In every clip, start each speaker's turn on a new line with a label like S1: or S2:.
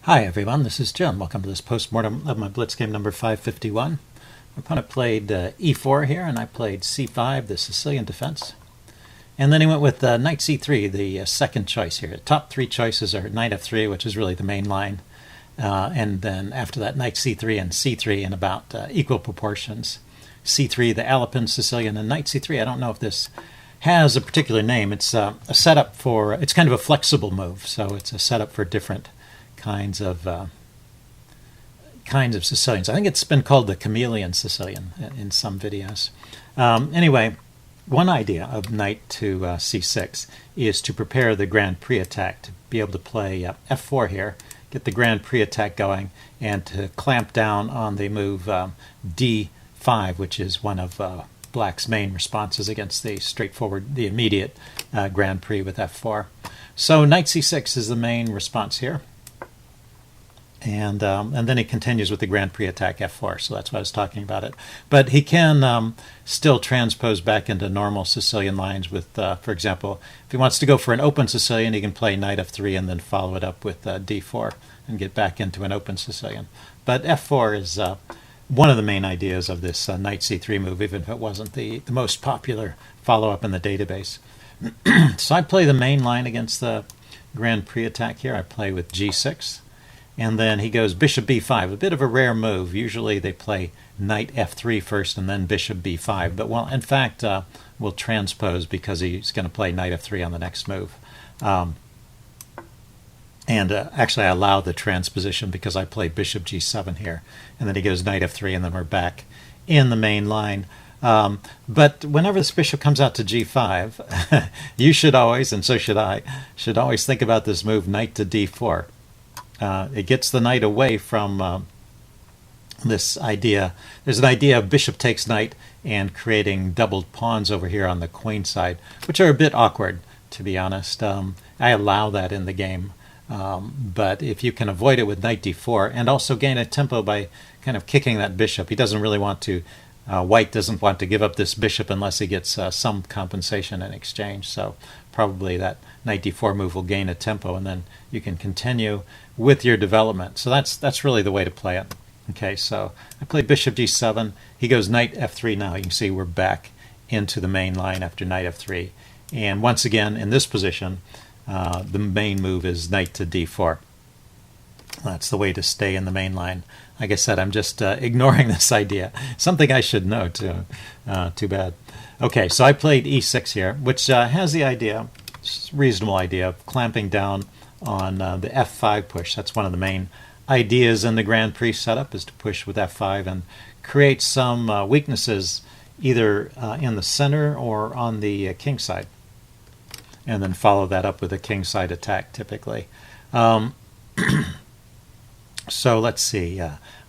S1: Hi everyone, this is Jim. Welcome to this postmortem of my Blitz game number 551. My opponent played e4 here, and I played c5, the Sicilian defense. And then he went with knight c3, the second choice here. Top three choices are knight f3, which is really the main line, and then after that knight c3 and c3 in about equal proportions. c3, the Alpine, Sicilian, and knight c3. I don't know if this has a particular name. It's a setup for, it's kind of a flexible move, so it's a setup for different kinds of Sicilians. I think it's been called the chameleon Sicilian in some videos. Anyway, one idea of knight to c6 is to prepare the Grand Prix attack, to be able to play f4 here, get the Grand Prix attack going, and to clamp down on the move d5, which is one of Black's main responses against the straightforward, the immediate Grand Prix with f4. So knight c6 is the main response here. And then he continues with the Grand Prix attack f4, so that's why I was talking about it. But he can still transpose back into normal Sicilian lines with, for example, if he wants to go for an open Sicilian, he can play knight f3 and then follow it up with d4 and get back into an open Sicilian. But f4 is one of the main ideas of this knight c3 move, even if it wasn't the most popular follow-up in the database. So I play the main line against the Grand Prix attack here. I play with g6. And then he goes bishop b5, a bit of a rare move. Usually they play knight f3 first and then bishop b5. But, well, in fact, we'll transpose because he's going to play knight f3 on the next move. Actually, I allow the transposition because I play bishop g7 here. And then he goes knight f3, and then we're back in the main line. But whenever this bishop comes out to g5, you should always, and so should I, should always think about this move, knight to d4. It gets the knight away from this idea. There's an idea of bishop takes knight and creating doubled pawns over here on the queen side, which are a bit awkward, to be honest. I allow that in the game. But if you can avoid it with knight d4 and also gain a tempo by kind of kicking that bishop, he doesn't really want to, White doesn't want to give up this bishop unless he gets some compensation in exchange. So probably that knight d4 move will gain a tempo, and then you can continue with your development. So that's really the way to play it. Okay, so I play bishop g7. He goes knight f3 now. You can see we're back into the main line after knight f3. And once again, in this position, the main move is knight to d4. That's the way to stay in the main line. Like I said, I'm just ignoring this idea. Something I should know, too. Too bad. Okay, so I played e6 here, which has the idea, reasonable idea, of clamping down on the f5 push. That's one of the main ideas in the Grand Prix setup, is to push with f5 and create some weaknesses either in the center or on the king side, and then follow that up with a king side attack typically. So let's see.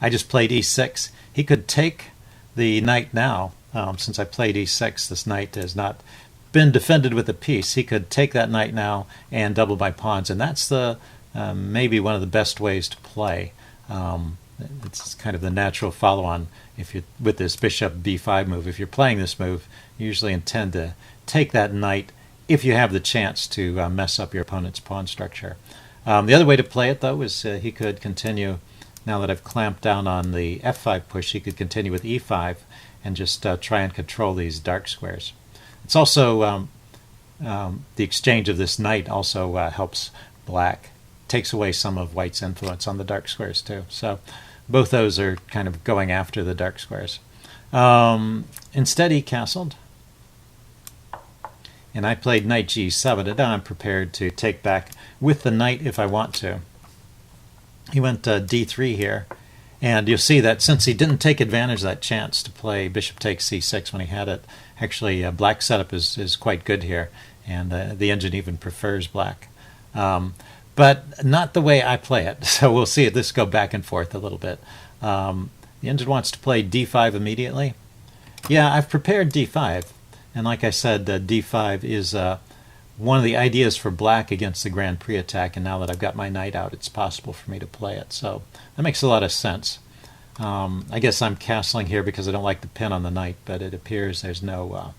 S1: I just played e6. He could take the knight now. Since I played e6, this knight has not been defended with a piece. He could take that knight now and double my pawns, and that's the maybe one of the best ways to play. It's kind of the natural follow-on if you with this bishop b5 move. If you're playing this move, you usually intend to take that knight if you have the chance to mess up your opponent's pawn structure. The other way to play it, though, is he could continue, now that I've clamped down on the f5 push, he could continue with e5 and just try and control these dark squares. It's also, the exchange of this knight also helps Black, takes away some of White's influence on the dark squares too. So both those are kind of going after the dark squares. Instead he castled, and I played knight g7, and now I'm prepared to take back with the knight if I want to. He went d3 here, and you'll see that since he didn't take advantage of that chance to play bishop takes c6 when he had it, actually Black's setup is quite good here, and the engine even prefers Black. But not the way I play it, so we'll see this go back and forth a little bit. The engine wants to play d5 immediately. Yeah, I've prepared d5, and like I said, d5 is one of the ideas for Black against the Grand Prix attack, and now that I've got my knight out, it's possible for me to play it. So that makes a lot of sense. I guess I'm castling here because I don't like the pin on the knight, but it appears there's no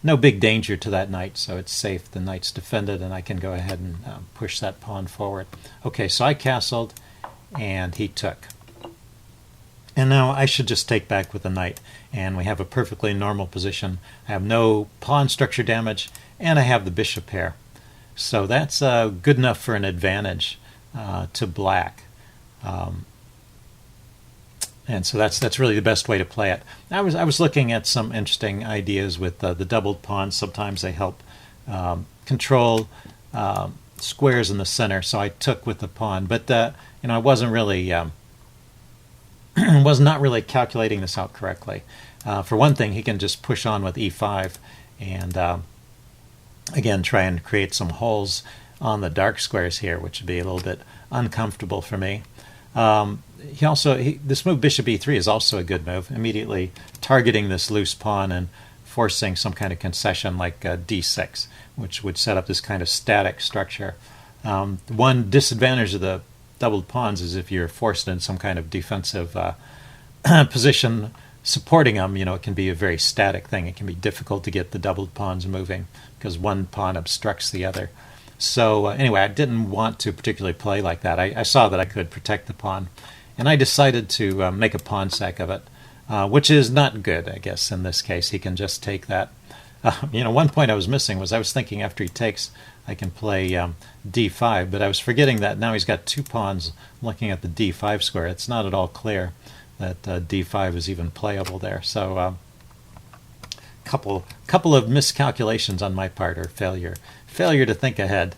S1: no big danger to that knight, so it's safe. The knight's defended, and I can go ahead and push that pawn forward. Okay, so I castled, and he took. And now I should just take back with the knight, and we have a perfectly normal position. I have no pawn structure damage, and I have the bishop pair. So that's good enough for an advantage to black. And so that's really the best way to play it. I was looking at some interesting ideas with the doubled pawns. Sometimes they help control squares in the center, so I took with the pawn. But I wasn't really was not really calculating this out correctly. For one thing, he can just push on with e5 and again try and create some holes on the dark squares here, which would be a little bit uncomfortable for me. This move bishop e3 is also a good move, immediately targeting this loose pawn and forcing some kind of concession like d6, which would set up this kind of static structure. One disadvantage of the doubled pawns is if you're forced in some kind of defensive position supporting them, it can be a very static thing. It can be difficult to get the doubled pawns moving because one pawn obstructs the other. So anyway, I didn't want to particularly play like that. I saw that I could protect the pawn, and I decided to make a pawn sack of it, which is not good, I guess, in this case. He can just take that. One point I was missing was I was thinking after he takes, I can play d5, but I was forgetting that now he's got two pawns looking at the d5 square. It's not at all clear that d5 is even playable there. So couple of miscalculations on my part, or failure to think ahead.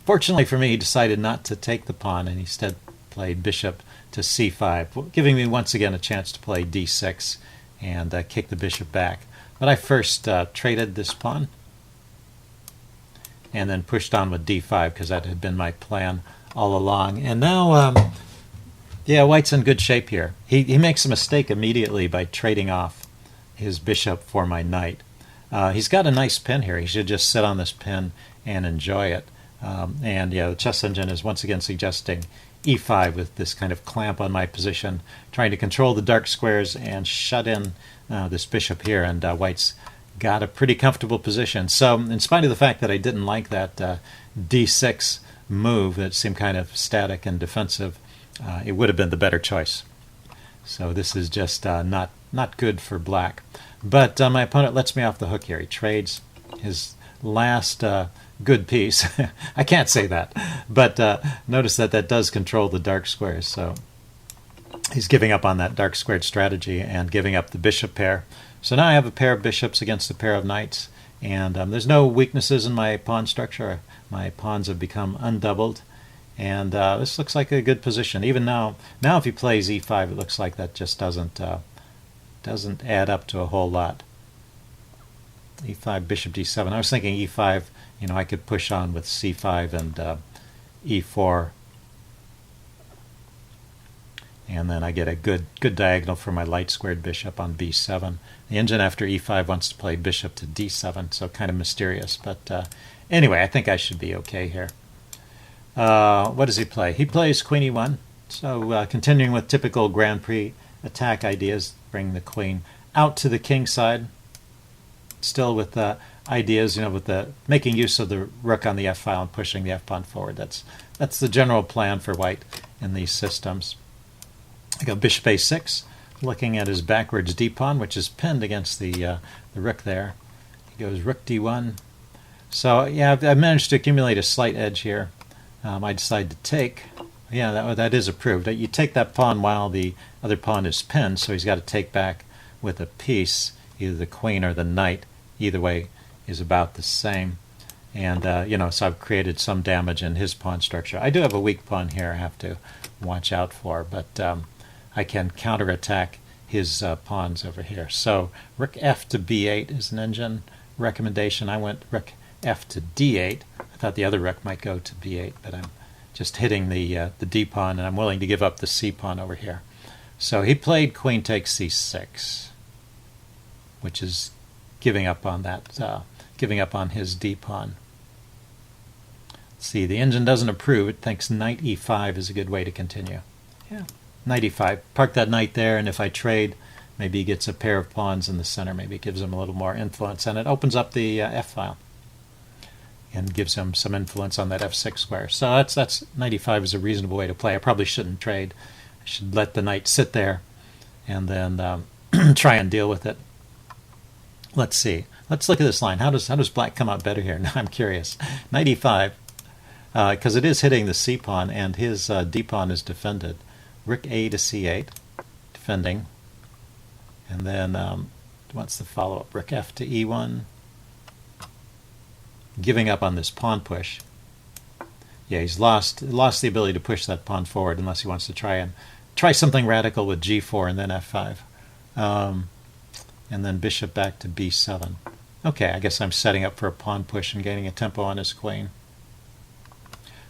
S1: Fortunately for me, he decided not to take the pawn and instead played bishop to c5, giving me once again a chance to play d6 and kick the bishop back. But I first traded this pawn and then pushed on with d5 because that had been my plan all along. And now, white's in good shape here. He makes a mistake immediately by trading off his bishop for my knight. He's got a nice pin here. He should just sit on this pin and enjoy it. The chess engine is once again suggesting e5 with this kind of clamp on my position, trying to control the dark squares and shut in this bishop here, and white's got a pretty comfortable position. So in spite of the fact that I didn't like that d6 move that seemed kind of static and defensive, it would have been the better choice. So this is just not good for black. But my opponent lets me off the hook here. He trades his last good piece. I can't say that, but notice that does control the dark squares. So he's giving up on that dark squared strategy and giving up the bishop pair. So now I have a pair of bishops against a pair of knights, and there's no weaknesses in my pawn structure. My pawns have become undoubled, and this looks like a good position. Even now if he plays e5, it looks like that just doesn't add up to a whole lot. e5, bishop d7. I was thinking e5, I could push on with c5 and e4, and then I get a good diagonal for my light squared bishop on b7. The engine after e5 wants to play bishop to d7, so kind of mysterious. But anyway, I think I should be okay here. What does he play? He plays queen e1. So continuing with typical Grand Prix attack ideas, bring the queen out to the king side. Still with ideas, with the making use of the rook on the f file and pushing the f pawn forward. That's the general plan for white in these systems. I go bishop a6, looking at his backwards d pawn, which is pinned against the rook there. He goes rook d1. So I've managed to accumulate a slight edge here. I decide to take. That is approved. You take that pawn while the other pawn is pinned, so he's got to take back with a piece, either the queen or the knight. Either way is about the same. And, so I've created some damage in his pawn structure. I do have a weak pawn here I have to watch out for, but I can counterattack his pawns over here. So rook f to b8 is an engine recommendation. I went rook f to d8. I thought the other rook might go to b8, but I'm just hitting the d pawn, and I'm willing to give up the c pawn over here. So he played queen takes c6, which is giving up on that, giving up on his d pawn. See, the engine doesn't approve. It thinks knight e5 is a good way to continue. Knight e5. Park that knight there, and if I trade, Maybe he gets a pair of pawns in the center. Maybe it gives him a little more influence. And it opens up the f-file and gives him some influence on that f6 square. So that's knight e5 is a reasonable way to play. I probably shouldn't trade. I should let the knight sit there and then try and deal with it. Let's see. Let's look at this line. How does black come out better here? Now I'm curious. Knight e5, because it is hitting the c pawn, and his d pawn is defended. Rook a to c8, defending. And then what's the follow-up? Rook f to e1, giving up on this pawn push. Yeah, he's lost the ability to push that pawn forward unless he wants to try something radical with g4 and then f5. And then bishop back to b7. Okay, I guess I'm setting up for a pawn push and gaining a tempo on his queen.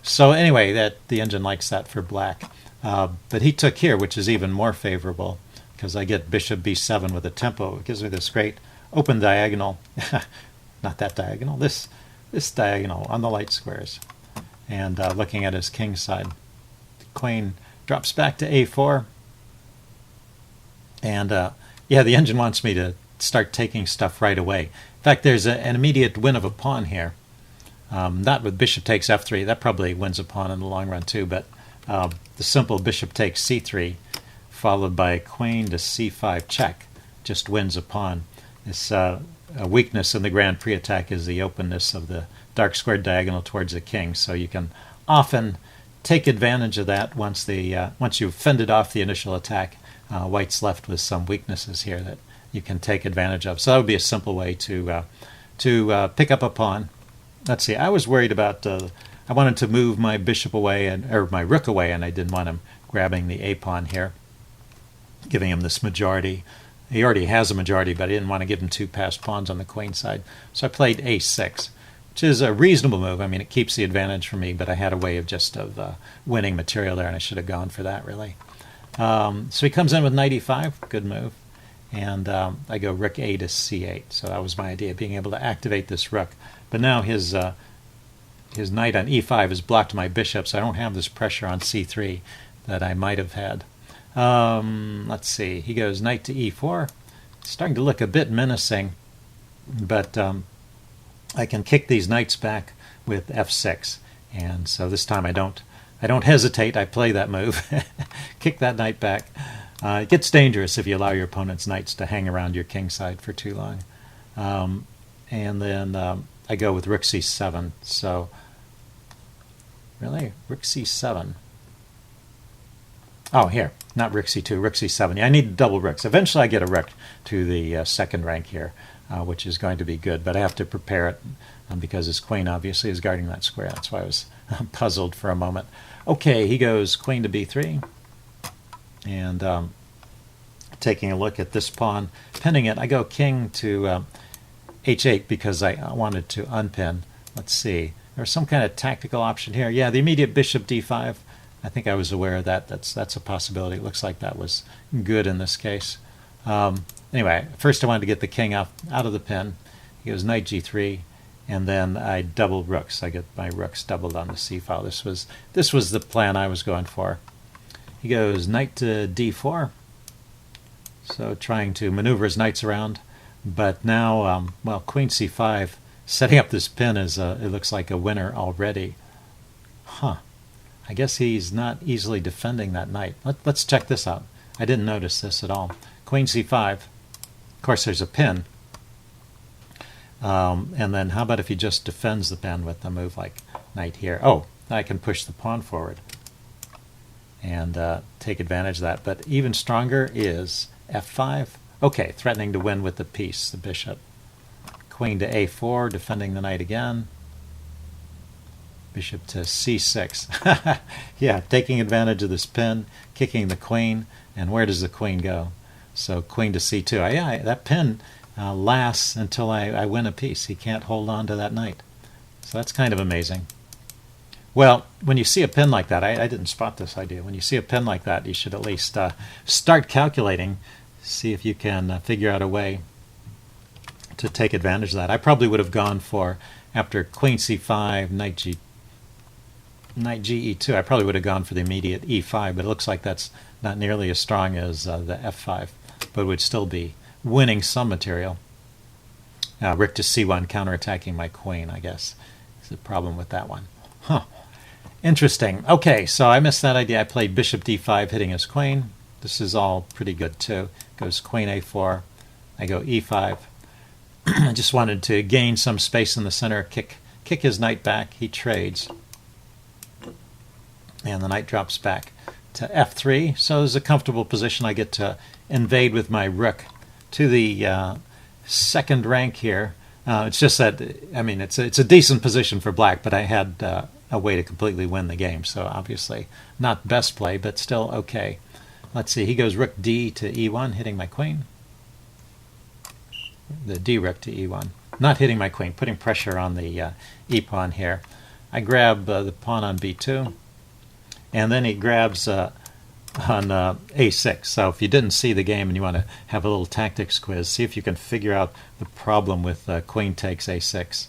S1: So anyway, the engine likes that for black. But he took here, which is even more favorable, because I get bishop b7 with a tempo. It gives me this great open diagonal. Not that diagonal, this diagonal on the light squares. And looking at his king side, the queen drops back to a4. And yeah, the engine wants me to start taking stuff right away. In fact, there's an immediate win of a pawn here. Not with bishop takes f3. That probably wins a pawn in the long run too, but the simple bishop takes c3 followed by queen to c5 check just wins a pawn. This a weakness in the Grand Prix attack is the openness of the dark squared diagonal towards the king, so you can often take advantage of that once you've fended off the initial attack. White's left with some weaknesses here that you can take advantage of. So that would be a simple way to pick up a pawn. Let's see, I was worried about, I wanted to move my bishop away, or my rook away, and I didn't want him grabbing the a pawn here, giving him this majority. He already has a majority, but I didn't want to give him two passed pawns on the queen side. So I played a6, which is a reasonable move. I mean, it keeps the advantage for me, but I had a way of winning material there, and I should have gone for that, really. So he comes in with knight e5, good move. And I go rook a to c8. So that was my idea, being able to activate this rook. But now his knight on e5 has blocked my bishop, so I don't have this pressure on c3 that I might have had. Let's see. He goes knight to e4. It's starting to look a bit menacing, but I can kick these knights back with f6. And so this time I don't hesitate. I play that move. Kick that knight back. It gets dangerous if you allow your opponent's knights to hang around your king side for too long. And then I go with rook c7. So, really? Rook c7. Oh, here. Not rook c2, rook c7. Yeah, I need double rooks. Eventually I get a rook to the second rank here, which is going to be good. But I have to prepare it because his queen obviously is guarding that square. That's why I was puzzled for a moment. Okay, he goes queen to b3. And taking a look at this pawn, pinning it, I go king to h8 because I wanted to unpin. Let's see. There's some kind of tactical option here. Yeah, the immediate bishop d5. I think I was aware of that. That's a possibility. It looks like that was good in this case. Anyway, first I wanted to get the king out of the pin. He goes knight g3, and then I double rooks. I get my rooks doubled on the c file. This was the plan I was going for. He goes knight to d4, so trying to maneuver his knights around. But now, well, queen c5, setting up this pin is, it looks like a winner already. Huh. I guess he's not easily defending that knight. Let's check this out. I didn't notice this at all. Queen c5. Of course, there's a pin. And then how about if he just defends the pin with a move like knight here? Oh, I can push the pawn forward and take advantage of that. But even stronger is f5. Okay, threatening to win with the piece, the bishop. Queen to a4, defending the knight again. Bishop to c6. Yeah, taking advantage of this pin, kicking the queen, and where does the queen go? So queen to c2. Yeah, that pin lasts until I win a piece. He can't hold on to that knight. So that's kind of amazing. Well, when you see a pin like that, I didn't spot this idea. When you see a pin like that, you should at least start calculating, see if you can figure out a way to take advantage of that. I probably would have gone for, after queen c5, knight ge2, I probably would have gone for the immediate e5, but it looks like that's not nearly as strong as the f5 but would still be winning some material. Rook to c1, counterattacking my queen, I guess. There's a problem with that one. Huh. Interesting. Okay, so I missed that idea. I played bishop d5, hitting his queen. This is all pretty good, too. Goes queen a4. I go e5. I just wanted to gain some space in the center, kick his knight back. He trades. And the knight drops back to f3. So there's a comfortable position. I get to invade with my rook to the second rank here. It's just that, I mean, it's a decent position for black, but I had a way to completely win the game. So obviously not best play, but still okay. Let's see, he goes rook d to e1, hitting my queen. The d rook to e1. Not hitting my queen, putting pressure on the e-pawn here. I grab the pawn on b2, and then he grabs on a6. So if you didn't see the game and you want to have a little tactics quiz, see if you can figure out the problem with queen takes a6.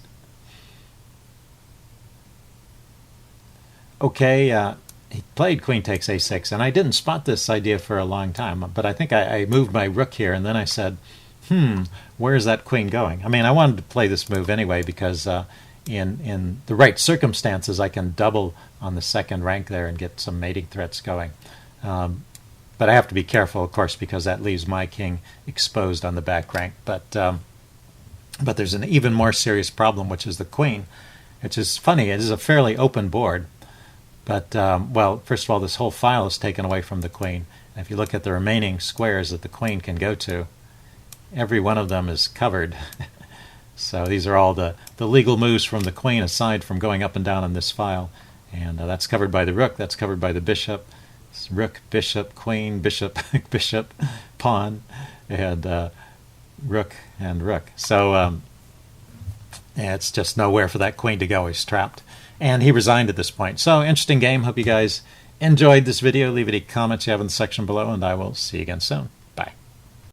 S1: Okay, he played queen takes a6, and I didn't spot this idea for a long time, but I think I moved my rook here, and then I said, where's that queen going? I mean, I wanted to play this move anyway because in the right circumstances I can double on the second rank there and get some mating threats going. But I have to be careful, of course, because that leaves my king exposed on the back rank. But there's an even more serious problem, which is the queen, which is funny. It is a fairly open board. But, well, first of all, this whole file is taken away from the queen. And if you look at the remaining squares that the queen can go to, every one of them is covered. So these are all the legal moves from the queen, aside from going up and down on this file. And that's covered by the rook. That's covered by the bishop. It's rook, bishop, queen, bishop, bishop, pawn, and rook and rook. So it's just nowhere for that queen to go. He's trapped. And he resigned at this point. So, interesting game. Hope you guys enjoyed this video. Leave any comments you have in the section below, and I will see you again soon.